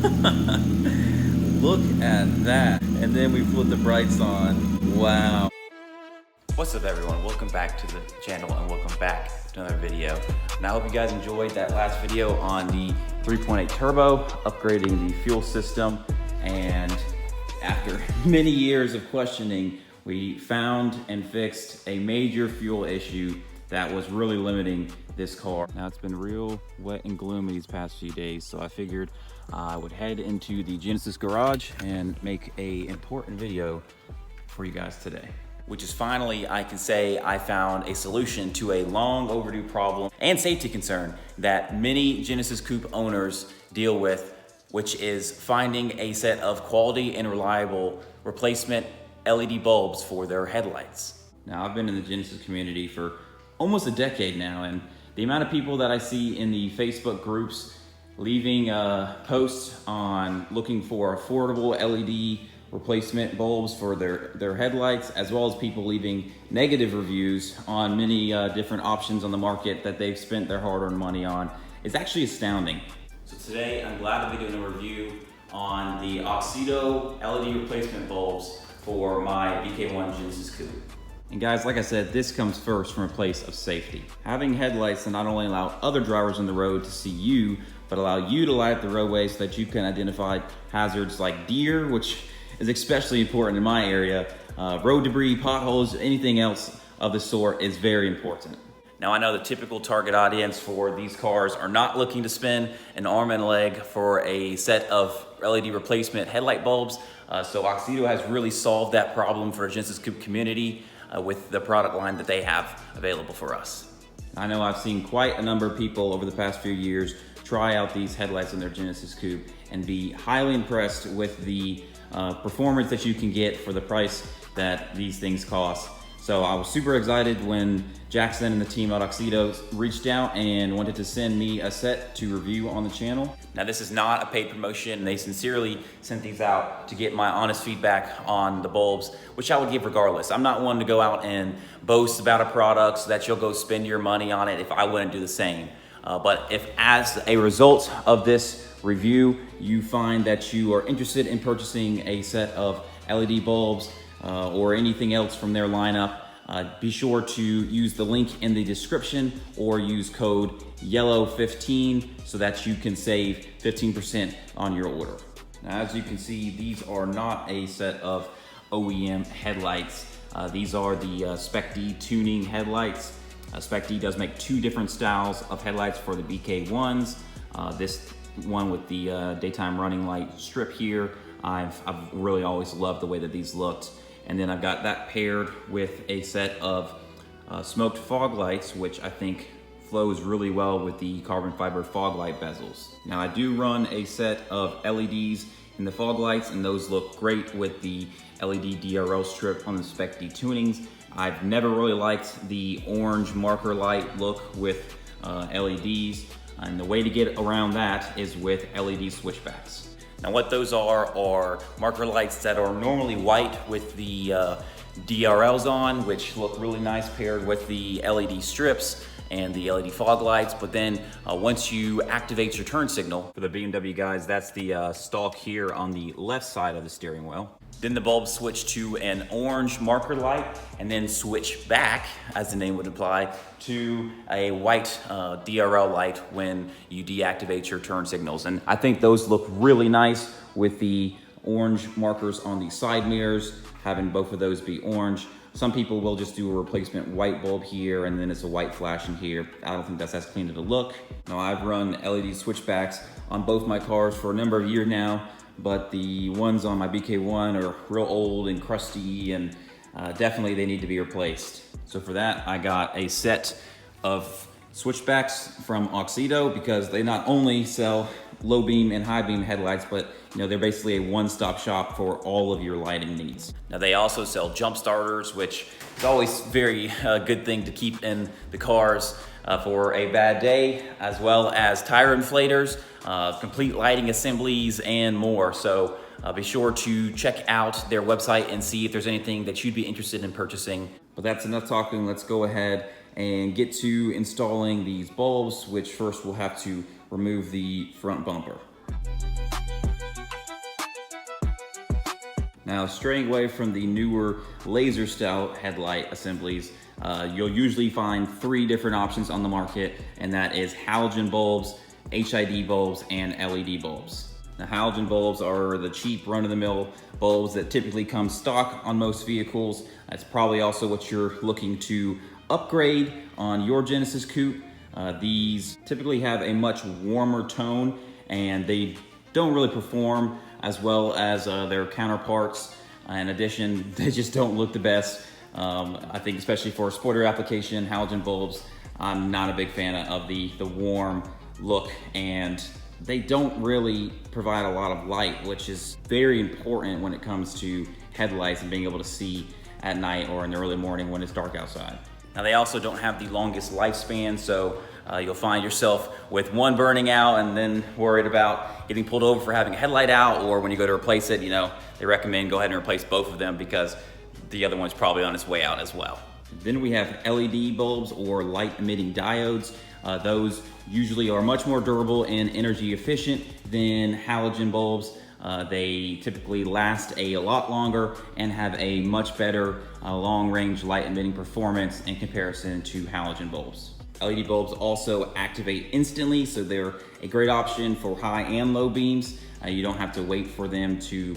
Look at that. And then we put the brights on. Wow. What's up everyone, welcome back to the channel and welcome back to another video. And I hope you guys enjoyed that last video on the 3.8 turbo, upgrading the fuel system. And after many years of questioning, we found and fixed a major fuel issue that was really limiting this car. Now it's been real wet and gloomy these past few days, so I figured I would head into the Genesis garage and make a important video for you guys today. Which is finally, I can say, I found a solution to a long overdue problem and safety concern that many Genesis Coupe owners deal with, which is finding a set of quality and reliable replacement LED bulbs for their headlights. Now, I've been in the Genesis community for almost a decade now, and the amount of people that I see in the Facebook groups leaving posts on looking for affordable LED replacement bulbs for their headlights, as well as people leaving negative reviews on many different options on the market that they've spent their hard-earned money on, is actually astounding. So today, I'm glad to be doing a review on the Oxido LED replacement bulbs for my BK1 Genesis Coupe. And guys, like I said, this comes first from a place of safety. Having headlights that not only allow other drivers on the road to see you, but allow you to light up the roadway so that you can identify hazards like deer, which is especially important in my area. Road debris, potholes, anything else of the sort is very important. Now I know the typical target audience for these cars are not looking to spend an arm and a leg for a set of LED replacement headlight bulbs. So Oxido has really solved that problem for the Genesis Coupe community with the product line that they have available for us. I know I've seen quite a number of people over the past few years try out these headlights in their Genesis Coupe and be highly impressed with the performance that you can get for the price that these things cost. So I was super excited when Jackson and the team at Oxido reached out and wanted to send me a set to review on the channel. Now this is not a paid promotion. They sincerely sent these out to get my honest feedback on the bulbs, which I would give regardless. I'm not one to go out and boast about a product so that you'll go spend your money on it if I wouldn't do the same. But if as a result of this review, you find that you are interested in purchasing a set of LED bulbs or anything else from their lineup, be sure to use the link in the description or use code YELLOW15 so that you can save 15% on your order. Now, as you can see, these are not a set of OEM headlights. These are the Spec-D tuning headlights. Spec-D does make two different styles of headlights for the BK1s. This one with the daytime running light strip here, I've really always loved the way that these looked. And then I've got that paired with a set of smoked fog lights, which I think flows really well with the carbon fiber fog light bezels. Now I do run a set of LEDs in the fog lights, and those look great with the LED DRL strip on the Spec-D tunings. I've never really liked the orange marker light look with LEDs, and the way to get around that is with LED switchbacks. Now what those are marker lights that are normally white with the DRLs on, which look really nice paired with the LED strips and the LED fog lights. But then once you activate your turn signal, for the BMW guys, that's the stalk here on the left side of the steering wheel. Then the bulbs switch to an orange marker light and then switch back, as the name would imply, to a white DRL light when you deactivate your turn signals. And I think those look really nice with the orange markers on the side mirrors, having both of those be orange. Some people will just do a replacement white bulb here and then it's a white flash in here. I don't think that's as clean of a look. Now I've run LED switchbacks on both my cars for a number of years now, but the ones on my BK1 are real old and crusty, and definitely they need to be replaced. So for that, I got a set of switchbacks from Oxido, because they not only sell low beam and high beam headlights, but they're basically a one-stop shop for all of your lighting needs. Now they also sell jump starters, which is always very good thing to keep in the cars for a bad day, as well as tire inflators, complete lighting assemblies, and more. So be sure to check out their website and see if there's anything that you'd be interested in purchasing. But that's enough talking. Let's go ahead and get to installing these bulbs, which first we'll have to remove the front bumper. Now, straying away from the newer laser style headlight assemblies, you'll usually find 3 different options on the market, and that is halogen bulbs, HID bulbs, and LED bulbs. The halogen bulbs are the cheap run-of-the-mill bulbs that typically come stock on most vehicles. That's probably also what you're looking to upgrade on your Genesis Coupe. These typically have a much warmer tone, and they don't really perform as well as their counterparts. In addition, they just don't look the best. I think especially for a sportier application, halogen bulbs, I'm not a big fan of the warm look, and they don't really provide a lot of light, which is very important when it comes to headlights and being able to see at night or in the early morning when it's dark outside. Now, they also don't have the longest lifespan, so you'll find yourself with one burning out and then worried about getting pulled over for having a headlight out, or when you go to replace it, they recommend go ahead and replace both of them because the other one's probably on its way out as well. Then we have LED bulbs or light emitting diodes. Those usually are much more durable and energy efficient than halogen bulbs. They typically last a lot longer and have a much better long-range light emitting performance in comparison to halogen bulbs. LED bulbs also activate instantly, so they're a great option for high and low beams. You don't have to wait for them to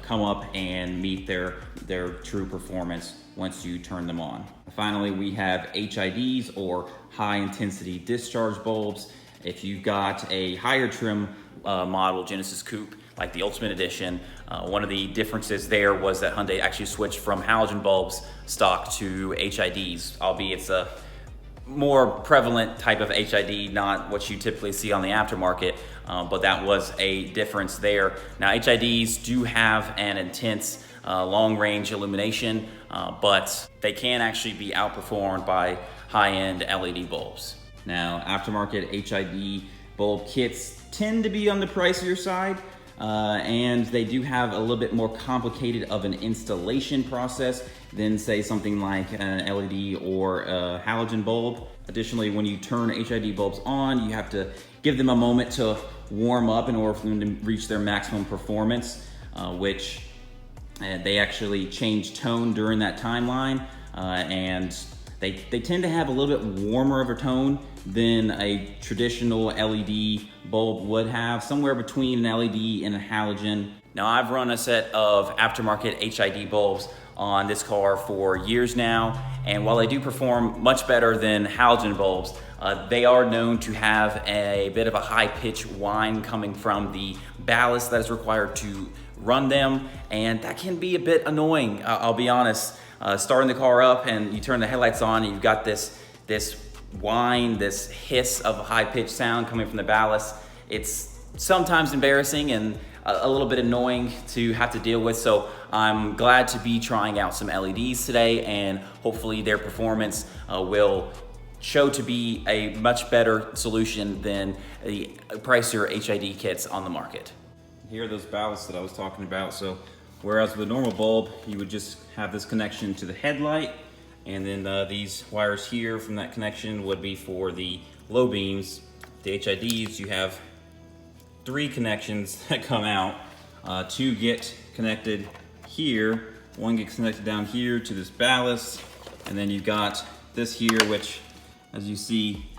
come up and meet their true performance once you turn them on. Finally, we have HIDs or high intensity discharge bulbs. If you've got a higher trim model Genesis Coupe, like the Ultimate Edition, one of the differences there was that Hyundai actually switched from halogen bulbs stock to HIDs, albeit it's a more prevalent type of HID, not what you typically see on the aftermarket, but that was a difference there. Now, HIDs do have an intense long-range illumination, but they can actually be outperformed by high-end LED bulbs. Now, aftermarket HID bulb kits tend to be on the pricier side, and they do have a little bit more complicated of an installation process than, say, something like an LED or a halogen bulb. Additionally, when you turn HID bulbs on, you have to give them a moment to warm up in order for them to reach their maximum performance, which they actually change tone during that timeline, and they tend to have a little bit warmer of a tone than a traditional LED bulb would have, somewhere between an LED and a halogen. Now, I've run a set of aftermarket HID bulbs on this car for years now, and while they do perform much better than halogen bulbs, they are known to have a bit of a high pitch whine coming from the ballast that is required to run them, and that can be a bit annoying, I'll be honest. Starting the car up and you turn the headlights on and you've got this whine, this hiss of high-pitched sound coming from the ballast. It's sometimes embarrassing and a little bit annoying to have to deal with, so I'm glad to be trying out some LEDs today, and hopefully their performance will show to be a much better solution than the pricier HID kits on the market. Here are those ballasts that I was talking about. So whereas with a normal bulb, you would just have this connection to the headlight, and then these wires here from that connection would be for the low beams. The HIDs, you have 3 connections that come out. 2 get connected here, 1 gets connected down here to this ballast, and then you've got this here, which, as you see,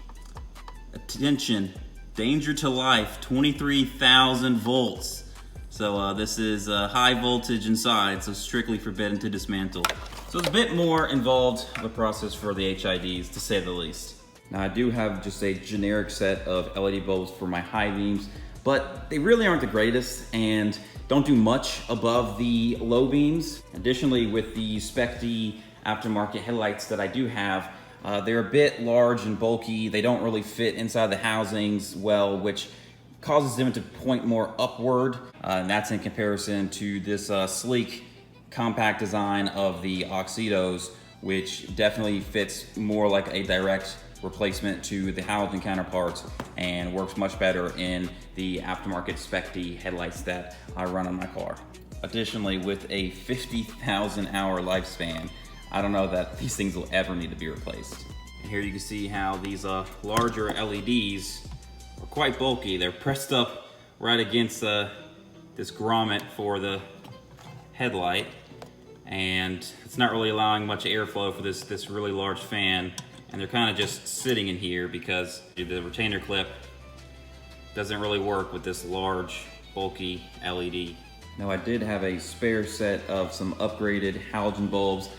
attention, danger to life, 23,000 volts. So this is high voltage inside, so strictly forbidden to dismantle. So it's a bit more involved of a process for the HIDs, to say the least. Now, I do have just a generic set of LED bulbs for my high beams, but they really aren't the greatest and don't do much above the low beams. Additionally, with the Spec-D aftermarket headlights that I do have, they're a bit large and bulky. They don't really fit inside the housings well, which causes them to point more upward, and that's in comparison to this sleek, compact design of the Oxidos, which definitely fits more like a direct replacement to the halogen counterparts and works much better in the aftermarket Spec-D headlights that I run on my car. Additionally, with a 50,000 hour lifespan, I don't know that these things will ever need to be replaced. And here you can see how these larger LEDs are quite bulky. They're pressed up right against this grommet for the headlight, and it's not really allowing much airflow for this really large fan, and they're kind of just sitting in here because the retainer clip doesn't really work with this large, bulky LED. Now, I did have a spare set of some upgraded halogen bulbs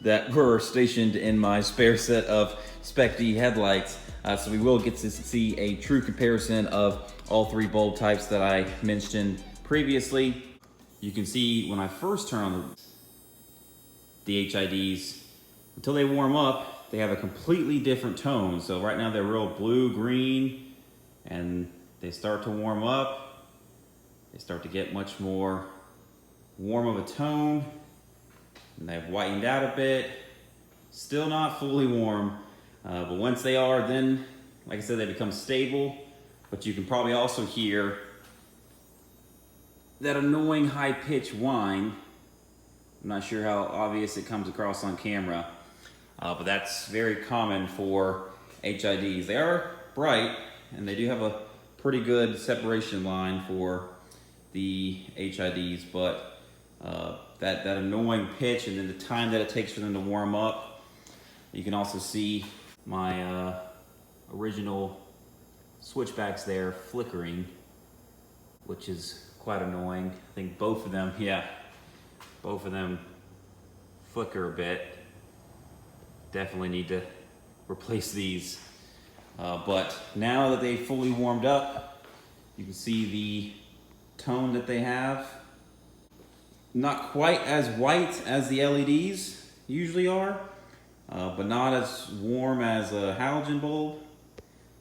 that were stationed in my spare set of Spec-D headlights. So we will get to see a true comparison of all three bulb types that I mentioned previously. You can see when I first turn on the HIDs, until they warm up, they have a completely different tone. So right now they're real blue, green, and they start to warm up. They start to get much more warm of a tone, and they've whitened out a bit. Still not fully warm, but once they are, then, like I said, they become stable. But you can probably also hear that annoying high-pitched whine. I'm not sure how obvious it comes across on camera, but that's very common for HIDs. They are bright, and they do have a pretty good separation line for the HIDs, but that annoying pitch and then the time that it takes for them to warm up. You can also see my original switchbacks there flickering, which is quite annoying. I think both of them flicker a bit. Definitely need to replace these. But now that they've fully warmed up, you can see the tone that they have. Not quite as white as the LEDs usually are, but not as warm as a halogen bulb.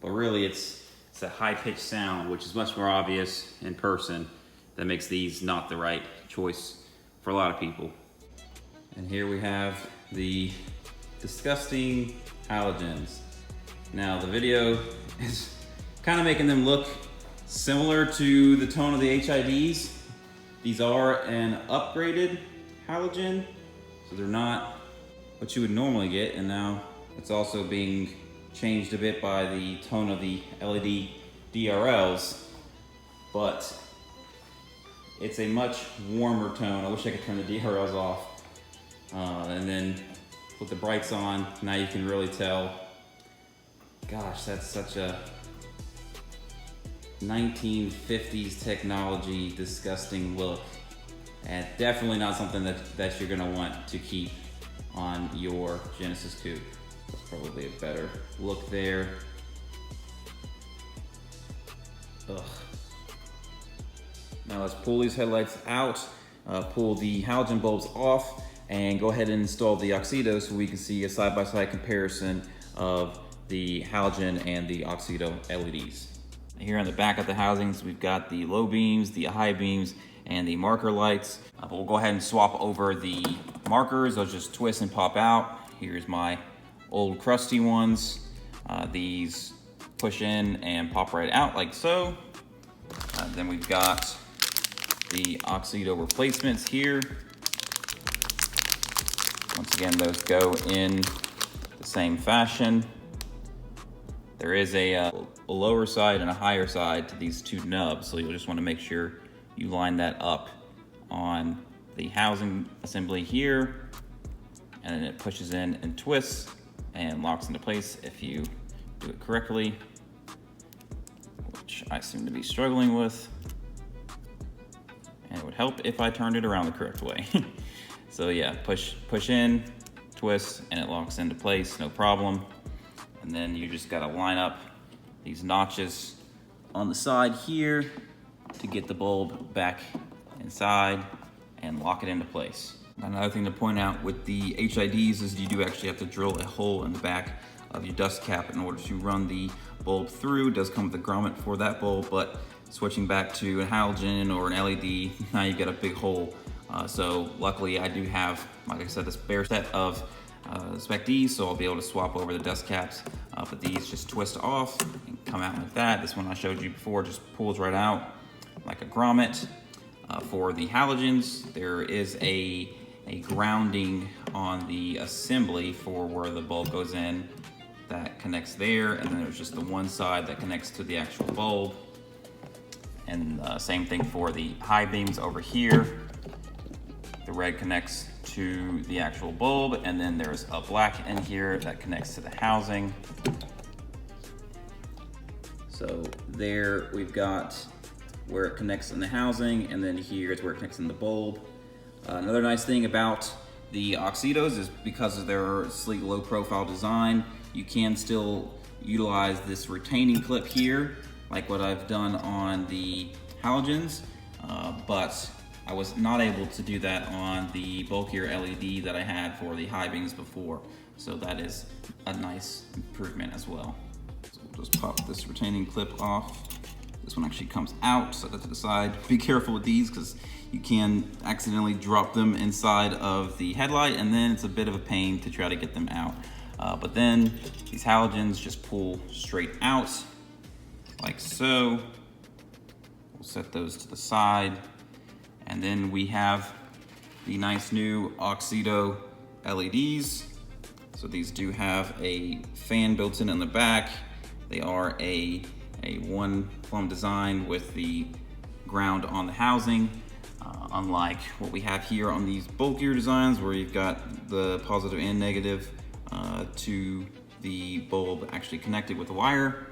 But really it's a high-pitched sound, which is much more obvious in person. That makes these not the right choice for a lot of people. And here we have the disgusting halogens. Now the video is kind of making them look similar to the tone of the HIDs. These are an upgraded halogen, so they're not what you would normally get, and now it's also being changed a bit by the tone of the LED DRLs, but it's a much warmer tone. I wish I could turn the DRLs off. And then put the brights on, now you can really tell. Gosh, that's such a 1950s technology, disgusting look. And definitely not something that you're gonna want to keep on your Genesis Coupe. That's probably a better look there. Ugh. Now let's pull these headlights out, pull the halogen bulbs off, and go ahead and install the Oxydo so we can see a side-by-side comparison of the halogen and the Oxydo LEDs. Here on the back of the housings, we've got the low beams, the high beams, and the marker lights. But we'll go ahead and swap over the markers. Those just twist and pop out. Here's my old crusty ones. These push in and pop right out like so. Then we've got the Oxydo replacements here. Once again, those go in the same fashion. There is a lower side and a higher side to these two nubs, so you'll just want to make sure you line that up on the housing assembly here, and then it pushes in and twists and locks into place if you do it correctly, which I seem to be struggling with. And it would help if I turned it around the correct way. So yeah, push in, twist, and it locks into place, no problem. And then you just gotta line up these notches on the side here to get the bulb back inside and lock it into place. Another thing to point out with the HIDs is you do actually have to drill a hole in the back of your dust cap in order to run the bulb through. It does come with a grommet for that bulb, but switching back to a halogen or an LED, now you get a big hole. So luckily I do have, like I said, this spare set of Spec-D, so I'll be able to swap over the dust caps, but these just twist off and come out like that. This one I showed you before just pulls right out like a grommet. For the halogens, there is a grounding on the assembly for where the bulb goes in that connects there, and then there's just the one side that connects to the actual bulb. And same thing for the high beams over here. the red connects to the actual bulb, and then there's a black in here that connects to the housing. So there we've got where it connects in the housing, and then here is where it connects in the bulb. Another nice thing about the Oxidos is because of their sleek low profile design, you can still utilize this retaining clip here, like what I've done on the Halogens, but I was not able to do that on the bulkier LED that I had for the high beams before. So that is a nice improvement as well. So we'll just pop this retaining clip off. This one actually comes out, set that to the side. Be careful with these because you can accidentally drop them inside of the headlight, and then it's a bit of a pain to try to get them out. But then these halogens just pull straight out like so. We'll set those to the side. And then we have the nice new Oxido LEDs. So these do have a fan built in the back. They are a one plumb design with the ground on the housing, unlike what we have here on these bulkier designs where you've got the positive and negative to the bulb actually connected with the wire.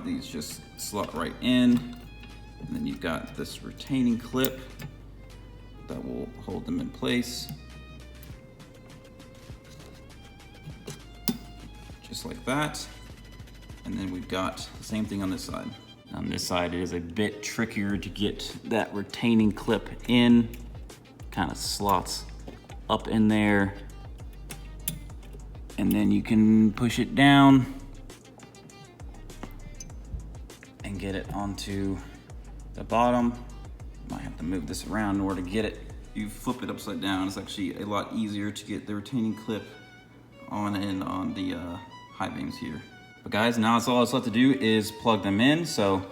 These just slot right in. And then you've got this retaining clip that will hold them in place. Just like that. And then we've got the same thing on this side. On this side, it is a bit trickier to get that retaining clip in. Kind of slots up in there. And then you can push it down and get it onto the bottom. Might have to move this around in order to get it. You flip it upside down, it's actually a lot easier to get the retaining clip on and on the high beams here. But guys, now all that's left to do is plug them in. So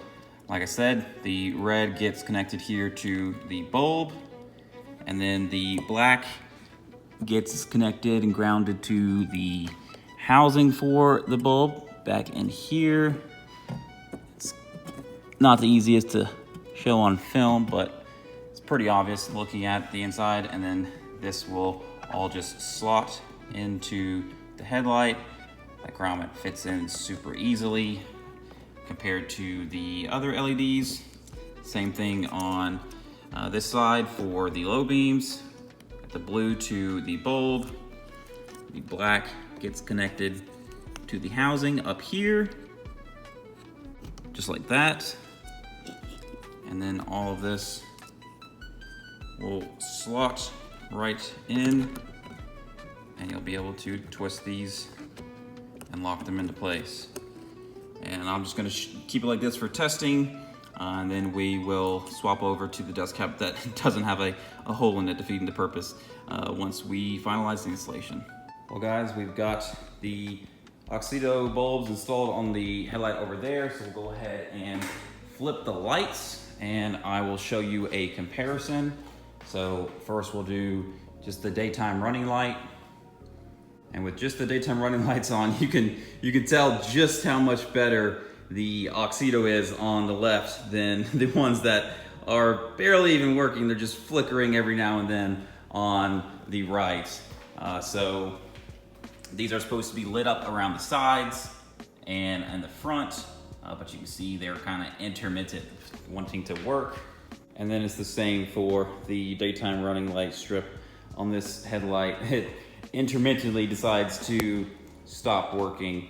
like I said, the red gets connected here to the bulb, and then the black gets connected and grounded to the housing for the bulb back in here. It's not the easiest to show on film, but it's pretty obvious looking at the inside. And then this will all just slot into the headlight. That grommet fits in super easily compared to the other LEDs. Same thing on this side for the low beams. The blue to the bulb. The black gets connected to the housing up here, just like that. And then all of this will slot right in, and you'll be able to twist these and lock them into place. And I'm just gonna keep it like this for testing, and then we will swap over to the dust cap that doesn't have a hole in it, defeating the purpose, once we finalize the installation. Well guys, we've got the Oxido bulbs installed on the headlight over there, so we'll go ahead and flip the lights and I will show you a comparison. So first we'll do just the daytime running light. And with just the daytime running lights on, you can tell just how much better the Oxido is on the left than the ones that are barely even working. They're just flickering every now and then on the right. So these are supposed to be lit up around the sides and in the front, but you can see they're kind of intermittent, wanting to work. And then it's the same for the daytime running light strip on this headlight. It intermittently decides to stop working.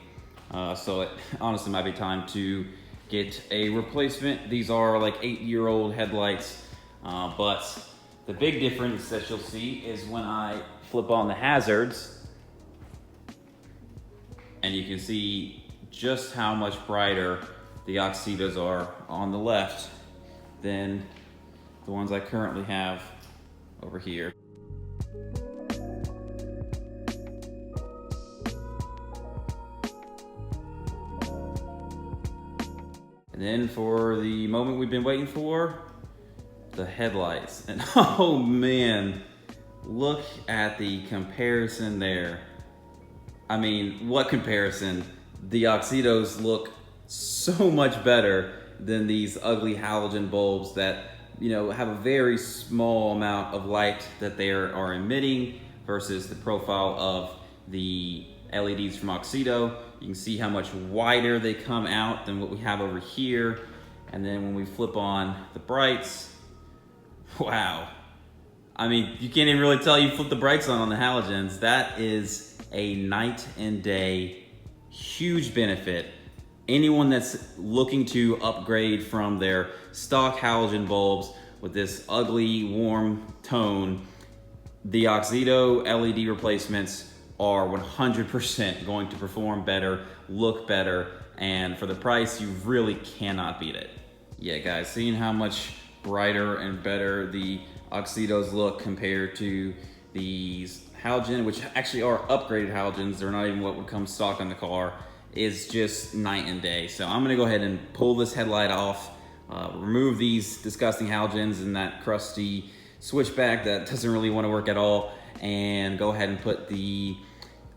So it honestly might be time to get a replacement. These are like 8-year-old headlights, but the big difference that you'll see is when I flip on the hazards, and you can see just how much brighter the Oxidos are on the left than the ones I currently have over here. And then for the moment we've been waiting for, the headlights. And oh man, look at the comparison there. I mean, what comparison? The Oxidos look so much better than these ugly halogen bulbs that have a very small amount of light that they are emitting versus the profile of the LEDs from Oxydo. You can see how much wider they come out than what we have over here. And then when we flip on the brights, wow. I mean, you can't even really tell you flip the brights on the halogens. That is a night and day huge benefit. Anyone that's looking to upgrade from their stock halogen bulbs with this ugly warm tone, the Oxydo LED replacements are 100% going to perform better, look better, and for the price, you really cannot beat it. Yeah, guys, seeing how much brighter and better the Oxydos look compared to these halogen, which actually are upgraded halogens, they're not even what would come stock on the car, is just night and day. So I'm gonna go ahead and pull this headlight off, remove these disgusting halogens and that crusty switchback that doesn't really want to work at all, and go ahead and put the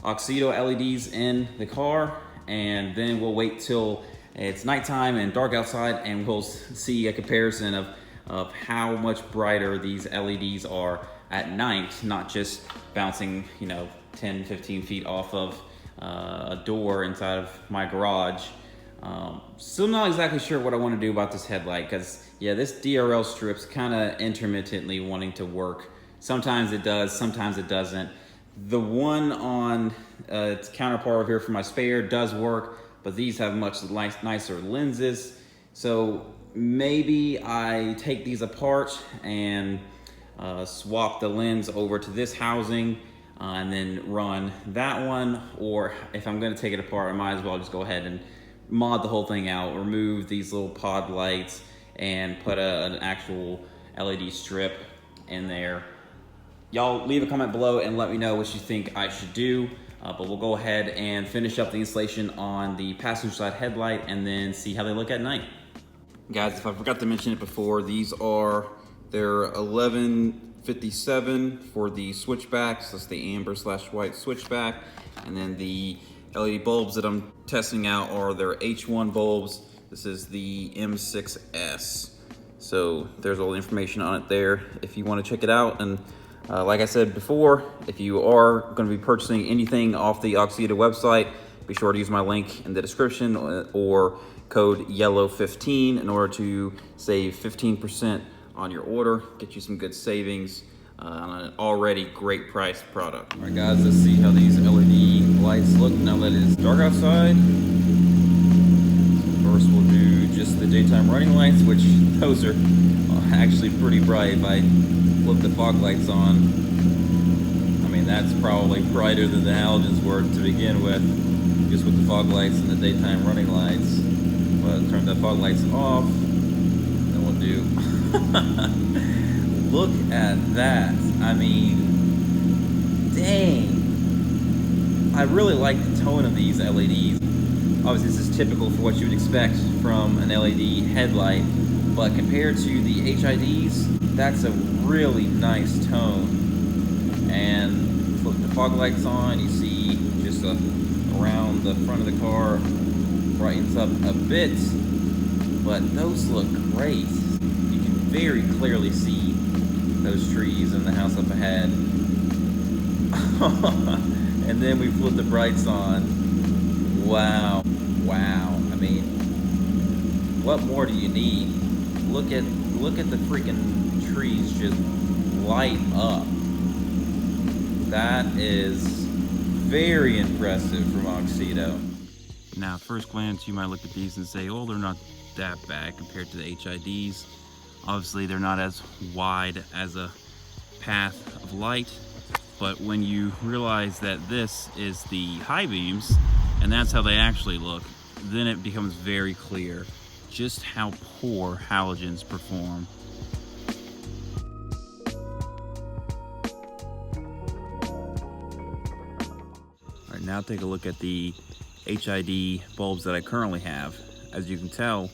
Oxydo LEDs in the car, and then we'll wait till it's nighttime and dark outside, and we'll see a comparison of how much brighter these LEDs are at night, not just bouncing 10, 15 feet off of a door inside of my garage. Still not exactly sure what I want to do about this headlight, because yeah, this DRL strip's kind of intermittently wanting to work. Sometimes it does, sometimes it doesn't. The one on its counterpart over here for my spare does work, but these have much nicer lenses. So maybe I take these apart and swap the lens over to this housing and then run that one. Or if I'm gonna take it apart, I might as well just go ahead and mod the whole thing out, remove these little pod lights and put an actual LED strip in there. Y'all leave a comment below and let me know what you think I should do. But we'll go ahead and finish up the installation on the passenger side headlight and then see how they look at night. Guys, if I forgot to mention it before, these are their 1157 for the switchbacks. That's the amber/white switchback. And then the LED bulbs that I'm testing out are their H1 bulbs. This is the M6S. So there's all the information on it there if you want to check it out. And like I said before, if you are going to be purchasing anything off the Oxydo website, be sure to use my link in the description or code YELLOW15 in order to save 15% on your order, get you some good savings on an already great priced product. All right, guys, let's see how these LED lights look now that it is dark outside. First, we'll do just the daytime running lights, which those are actually pretty bright. If I flip the fog lights on, I mean, that's probably brighter than the halogens were to begin with, just with the fog lights and the daytime running lights. But turn the fog lights off, then we'll do. Look at that. I mean, dang. I really like the tone of these LEDs. Obviously, this is typical for what you would expect from an LED headlight, but compared to the HIDs, that's a really nice tone. And flip the fog lights on, you see just around the front of the car, brightens up a bit, but those look great. You can very clearly see those trees and the house up ahead. And then we flip the brights on. Wow, wow. I mean, what more do you need? Look at the freaking trees just light up. That is very impressive from Oxydo. Now, at first glance, you might look at these and say, oh, they're not that bad compared to the HIDs. Obviously, they're not as wide as a path of light, but when you realize that this is the high beams, and that's how they actually look, then it becomes very clear just how poor halogens perform. All right, now take a look at the HID bulbs that I currently have. As you can tell,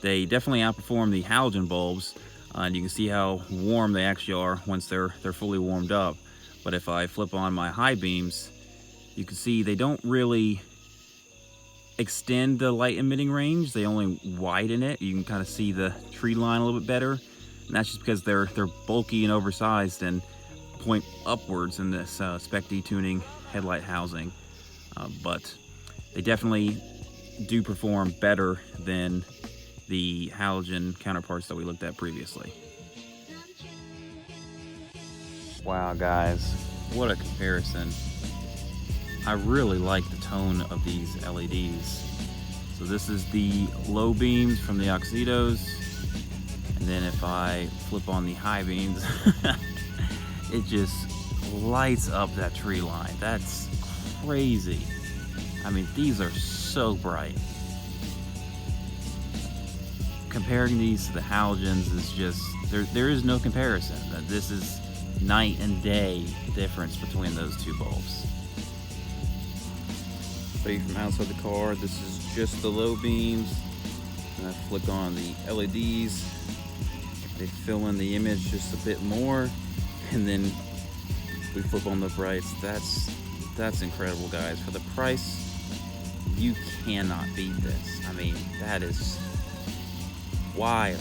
they definitely outperform the halogen bulbs, and you can see how warm they actually are once they're fully warmed up. But if I flip on my high beams, you can see they don't really extend the light emitting range, they only widen it. You can kind of see the tree line a little bit better. and that's just because they're bulky and oversized and point upwards in this Spec-D tuning headlight housing. But they definitely do perform better than the halogen counterparts that we looked at previously. Wow, guys, what a comparison. I really like the tone of these LEDs. So this is the low beams from the Oxidos, and then if I flip on the high beams, it just lights up that tree line. That's crazy. I mean, these are so bright. Comparing these to the halogens is just, there is no comparison. This is night and day difference between those two bulbs. Show you from outside the car, this is just the low beams. And I flick on the LEDs. They fill in the image just a bit more. And then we flip on the brights. That's incredible, guys. For the price, you cannot beat this. I mean, that is wild.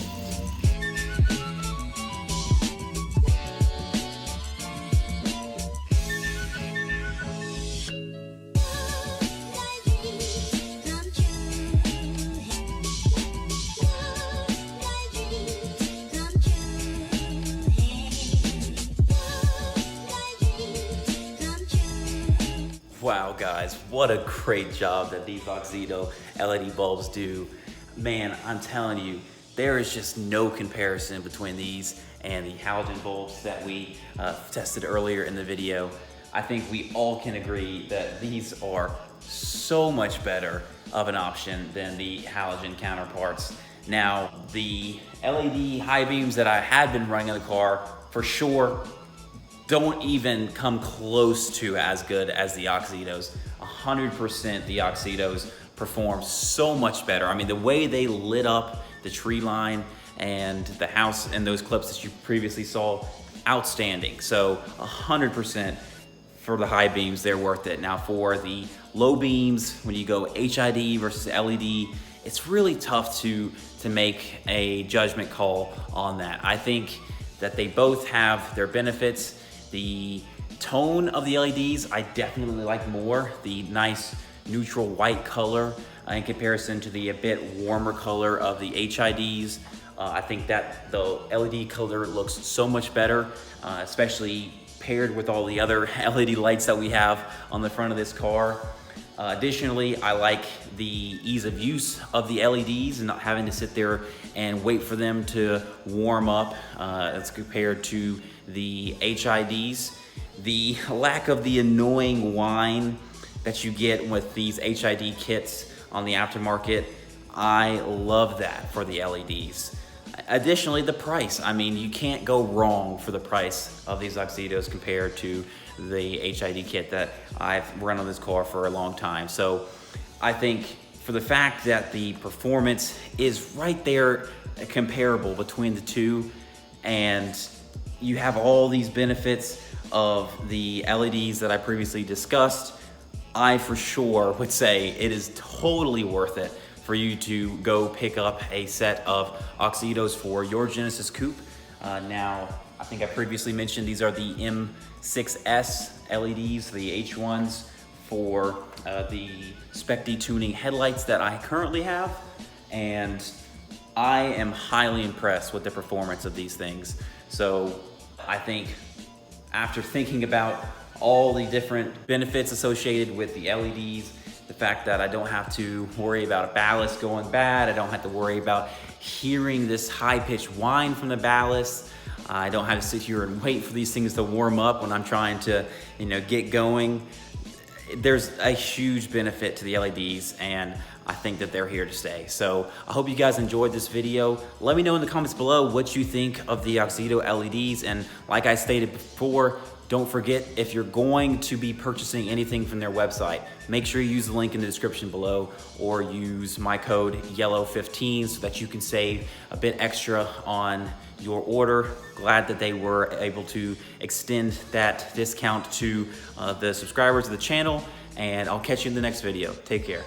Wow, guys, what a great job that these Oxido LED bulbs do. Man, I'm telling you, there is just no comparison between these and the halogen bulbs that we tested earlier in the video. I think we all can agree that these are so much better of an option than the halogen counterparts. Now, the LED high beams that I had been running in the car, for sure, don't even come close to as good as the Oxidos. 100% the Oxidos perform so much better. I mean, the way they lit up the tree line and the house and those clips that you previously saw, outstanding. So 100% for the high beams, they're worth it. Now for the low beams, when you go HID versus LED, it's really tough to make a judgment call on that. I think that they both have their benefits. The tone of the LEDs, I definitely like more. The nice neutral white color in comparison to the a bit warmer color of the HIDs. I think that the LED color looks so much better, especially paired with all the other LED lights that we have on the front of this car. Additionally, I like the ease of use of the LEDs and not having to sit there and wait for them to warm up as compared to the HIDs. The lack of the annoying whine that you get with these HID kits on the aftermarket, I love that for the LEDs. Additionally, the price. I mean, you can't go wrong for the price of these Oxidos compared to the HID kit that I've run on this car for a long time. So I think for the fact that the performance is right there comparable between the two, and you have all these benefits of the LEDs that I previously discussed, I for sure would say it is totally worth it for you to go pick up a set of Oxidos for your Genesis Coupe. Now, I think I previously mentioned these are the M6S LEDs, the H1s for the Spec-D tuning headlights that I currently have. And I am highly impressed with the performance of these things. So I think after thinking about all the different benefits associated with the LEDs, the fact that I don't have to worry about a ballast going bad, I don't have to worry about hearing this high-pitched whine from the ballast, I don't have to sit here and wait for these things to warm up when I'm trying to, get going. There's a huge benefit to the LEDs, and I think that they're here to stay. So I hope you guys enjoyed this video. Let me know in the comments below what you think of the Oxido LEDs. And like I stated before, don't forget, if you're going to be purchasing anything from their website, make sure you use the link in the description below or use my code YELLOW15 so that you can save a bit extra on your order. Glad that they were able to extend that discount to the subscribers of the channel, and I'll catch you in the next video. Take care.